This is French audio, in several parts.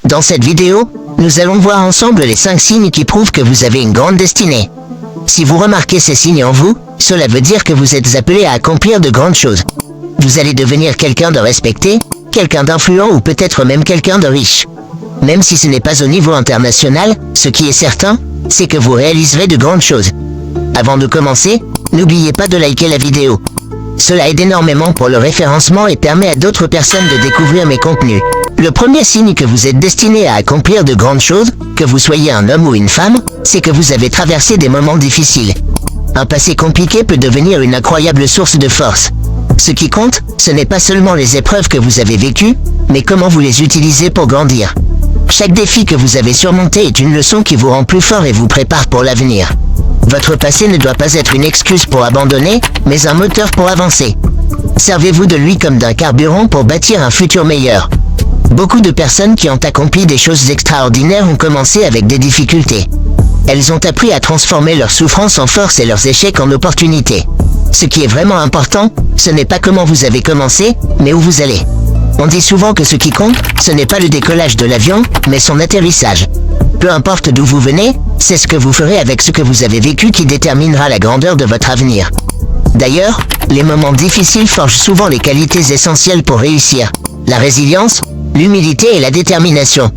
Dans cette vidéo, nous allons voir ensemble les 5 signes qui prouvent que vous avez une grande destinée. Si vous remarquez ces signes en vous, cela veut dire que vous êtes appelé à accomplir de grandes choses. Vous allez devenir quelqu'un de respecté, quelqu'un d'influent ou peut-être même quelqu'un de riche. Même si ce n'est pas au niveau international, ce qui est certain, c'est que vous réaliserez de grandes choses. Avant de commencer, n'oubliez pas de liker la vidéo. Cela aide énormément pour le référencement et permet à d'autres personnes de découvrir mes contenus. Le premier signe que vous êtes destiné à accomplir de grandes choses, que vous soyez un homme ou une femme, c'est que vous avez traversé des moments difficiles. Un passé compliqué peut devenir une incroyable source de force. Ce qui compte, ce n'est pas seulement les épreuves que vous avez vécues, mais comment vous les utilisez pour grandir. Chaque défi que vous avez surmonté est une leçon qui vous rend plus fort et vous prépare pour l'avenir. Votre passé ne doit pas être une excuse pour abandonner, mais un moteur pour avancer. Servez-vous de lui comme d'un carburant pour bâtir un futur meilleur. Beaucoup de personnes qui ont accompli des choses extraordinaires ont commencé avec des difficultés. Elles ont appris à transformer leurs souffrances en force et leurs échecs en opportunités. Ce qui est vraiment important, ce n'est pas comment vous avez commencé, mais où vous allez. On dit souvent que ce qui compte, ce n'est pas le décollage de l'avion, mais son atterrissage. Peu importe d'où vous venez, c'est ce que vous ferez avec ce que vous avez vécu qui déterminera la grandeur de votre avenir. D'ailleurs, les moments difficiles forgent souvent les qualités essentielles pour réussir. La résilience, l'humilité et la détermination.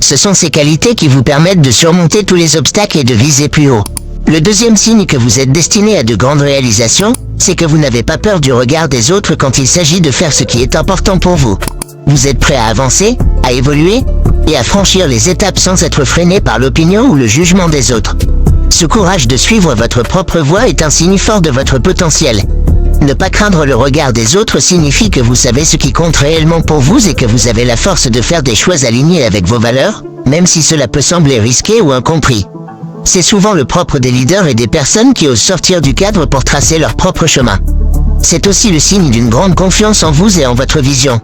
Ce sont ces qualités qui vous permettent de surmonter tous les obstacles et de viser plus haut. Le deuxième signe que vous êtes destiné à de grandes réalisations, c'est que vous n'avez pas peur du regard des autres quand il s'agit de faire ce qui est important pour vous. Vous êtes prêt à avancer, à évoluer, et à franchir les étapes sans être freiné par l'opinion ou le jugement des autres. Ce courage de suivre votre propre voie est un signe fort de votre potentiel. Ne pas craindre le regard des autres signifie que vous savez ce qui compte réellement pour vous et que vous avez la force de faire des choix alignés avec vos valeurs, même si cela peut sembler risqué ou incompris. C'est souvent le propre des leaders et des personnes qui osent sortir du cadre pour tracer leur propre chemin. C'est aussi le signe d'une grande confiance en vous et en votre vision.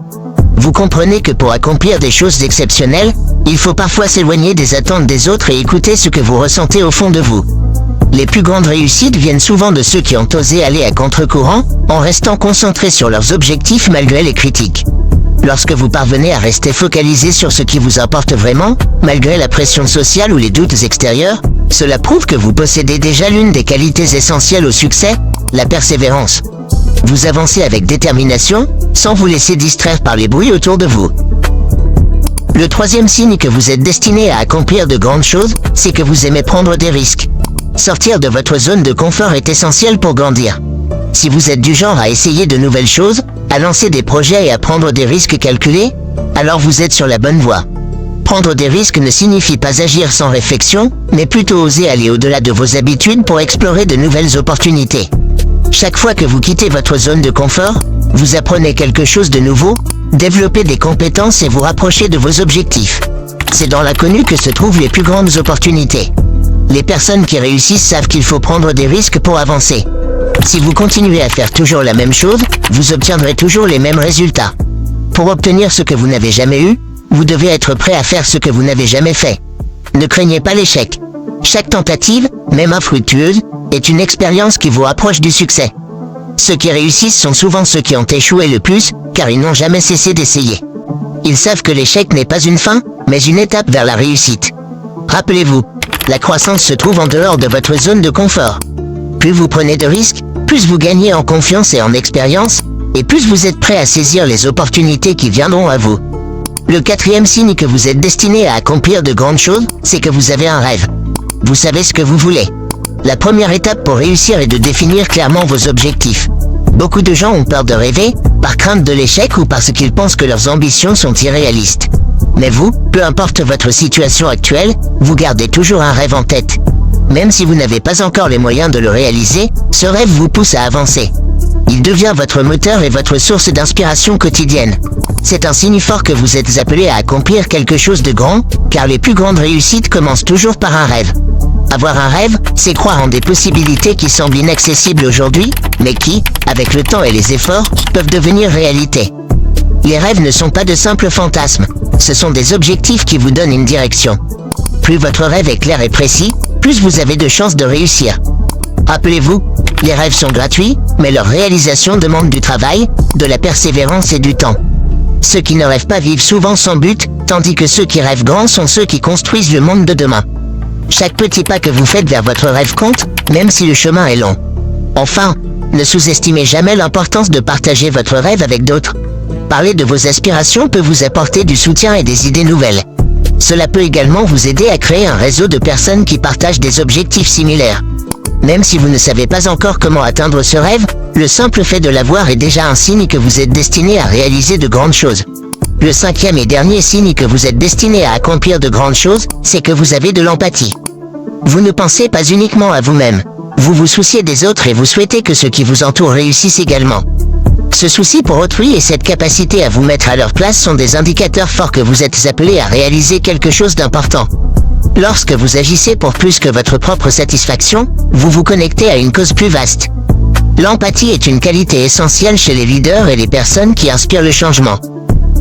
Vous comprenez que pour accomplir des choses exceptionnelles, il faut parfois s'éloigner des attentes des autres et écouter ce que vous ressentez au fond de vous. Les plus grandes réussites viennent souvent de ceux qui ont osé aller à contre-courant, en restant concentrés sur leurs objectifs malgré les critiques. Lorsque vous parvenez à rester focalisé sur ce qui vous importe vraiment, malgré la pression sociale ou les doutes extérieurs, cela prouve que vous possédez déjà l'une des qualités essentielles au succès, la persévérance. Vous avancez avec détermination, sans vous laisser distraire par les bruits autour de vous. Le troisième signe que vous êtes destiné à accomplir de grandes choses, c'est que vous aimez prendre des risques. Sortir de votre zone de confort est essentiel pour grandir. Si vous êtes du genre à essayer de nouvelles choses, à lancer des projets et à prendre des risques calculés, alors vous êtes sur la bonne voie. Prendre des risques ne signifie pas agir sans réflexion, mais plutôt oser aller au-delà de vos habitudes pour explorer de nouvelles opportunités. Chaque fois que vous quittez votre zone de confort, vous apprenez quelque chose de nouveau, développez des compétences et vous rapprochez de vos objectifs. C'est dans l'inconnu que se trouvent les plus grandes opportunités. Les personnes qui réussissent savent qu'il faut prendre des risques pour avancer. Si vous continuez à faire toujours la même chose, vous obtiendrez toujours les mêmes résultats. Pour obtenir ce que vous n'avez jamais eu, vous devez être prêt à faire ce que vous n'avez jamais fait. Ne craignez pas l'échec. Chaque tentative, même infructueuse, est une expérience qui vous rapproche du succès. Ceux qui réussissent sont souvent ceux qui ont échoué le plus, car ils n'ont jamais cessé d'essayer. Ils savent que l'échec n'est pas une fin, mais une étape vers la réussite. Rappelez-vous, la croissance se trouve en dehors de votre zone de confort. Plus vous prenez de risques, plus vous gagnez en confiance et en expérience, et plus vous êtes prêt à saisir les opportunités qui viendront à vous. Le quatrième signe que vous êtes destiné à accomplir de grandes choses, c'est que vous avez un rêve. Vous savez ce que vous voulez. La première étape pour réussir est de définir clairement vos objectifs. Beaucoup de gens ont peur de rêver, par crainte de l'échec ou parce qu'ils pensent que leurs ambitions sont irréalistes. Mais vous, peu importe votre situation actuelle, vous gardez toujours un rêve en tête. Même si vous n'avez pas encore les moyens de le réaliser, ce rêve vous pousse à avancer. Il devient votre moteur et votre source d'inspiration quotidienne. C'est un signe fort que vous êtes appelé à accomplir quelque chose de grand, car les plus grandes réussites commencent toujours par un rêve. Avoir un rêve, c'est croire en des possibilités qui semblent inaccessibles aujourd'hui, mais qui, avec le temps et les efforts, peuvent devenir réalité. Les rêves ne sont pas de simples fantasmes, ce sont des objectifs qui vous donnent une direction. Plus votre rêve est clair et précis, plus vous avez de chances de réussir. Rappelez-vous, les rêves sont gratuits, mais leur réalisation demande du travail, de la persévérance et du temps. Ceux qui ne rêvent pas vivent souvent sans but, Tandis que ceux qui rêvent grand sont ceux qui construisent le monde de demain. Chaque petit pas que vous faites vers votre rêve compte, même si le chemin est long. Enfin, ne sous-estimez jamais l'importance de partager votre rêve avec d'autres. Parler de vos aspirations peut vous apporter du soutien et des idées nouvelles. Cela peut également vous aider à créer un réseau de personnes qui partagent des objectifs similaires. Même si vous ne savez pas encore comment atteindre ce rêve, le simple fait de l'avoir est déjà un signe que vous êtes destiné à réaliser de grandes choses. Le cinquième et dernier signe que vous êtes destiné à accomplir de grandes choses, c'est que vous avez de l'empathie. Vous ne pensez pas uniquement à vous-même. Vous vous souciez des autres et vous souhaitez que ceux qui vous entourent réussissent également. Ce souci pour autrui et cette capacité à vous mettre à leur place sont des indicateurs forts que vous êtes appelé à réaliser quelque chose d'important. Lorsque vous agissez pour plus que votre propre satisfaction, vous vous connectez à une cause plus vaste. L'empathie est une qualité essentielle chez les leaders et les personnes qui inspirent le changement.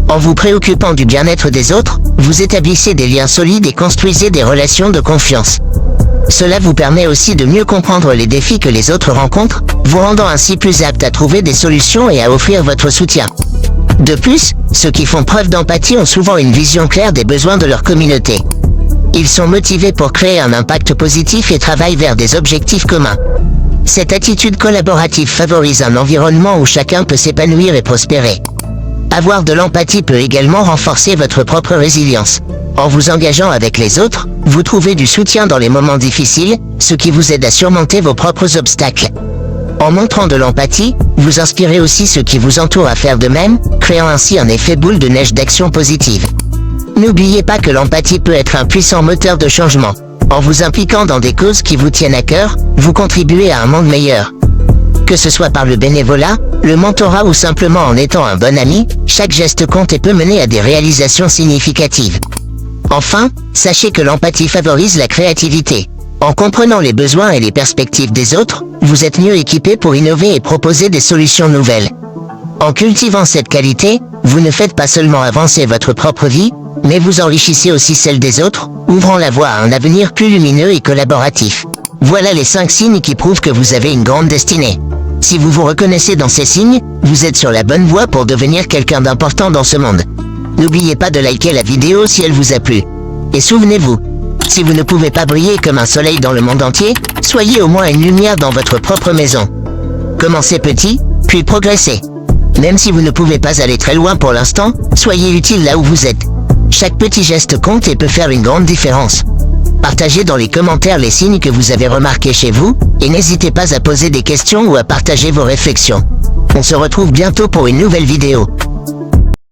En vous préoccupant du bien-être des autres, vous établissez des liens solides et construisez des relations de confiance. Cela vous permet aussi de mieux comprendre les défis que les autres rencontrent, vous rendant ainsi plus apte à trouver des solutions et à offrir votre soutien. De plus, ceux qui font preuve d'empathie ont souvent une vision claire des besoins de leur communauté. Ils sont motivés pour créer un impact positif et travaillent vers des objectifs communs. Cette attitude collaborative favorise un environnement où chacun peut s'épanouir et prospérer. Avoir de l'empathie peut également renforcer votre propre résilience. En vous engageant avec les autres, vous trouvez du soutien dans les moments difficiles, ce qui vous aide à surmonter vos propres obstacles. En montrant de l'empathie, vous inspirez aussi ceux qui vous entourent à faire de même, créant ainsi un effet boule de neige d'action positive. N'oubliez pas que l'empathie peut être un puissant moteur de changement. En vous impliquant dans des causes qui vous tiennent à cœur, vous contribuez à un monde meilleur. Que ce soit par le bénévolat, le mentorat ou simplement en étant un bon ami, chaque geste compte et peut mener à des réalisations significatives. Enfin, sachez que l'empathie favorise la créativité. En comprenant les besoins et les perspectives des autres, vous êtes mieux équipé pour innover et proposer des solutions nouvelles. En cultivant cette qualité, vous ne faites pas seulement avancer votre propre vie, mais vous enrichissez aussi celle des autres, ouvrant la voie à un avenir plus lumineux et collaboratif. Voilà les 5 signes qui prouvent que vous avez une grande destinée. Si vous vous reconnaissez dans ces signes, vous êtes sur la bonne voie pour devenir quelqu'un d'important dans ce monde. N'oubliez pas de liker la vidéo si elle vous a plu. Et souvenez-vous, si vous ne pouvez pas briller comme un soleil dans le monde entier, soyez au moins une lumière dans votre propre maison. Commencez petit, puis progressez. Même si vous ne pouvez pas aller très loin pour l'instant, soyez utile là où vous êtes. Chaque petit geste compte et peut faire une grande différence. Partagez dans les commentaires les signes que vous avez remarqués chez vous, et n'hésitez pas à poser des questions ou à partager vos réflexions. On se retrouve bientôt pour une nouvelle vidéo.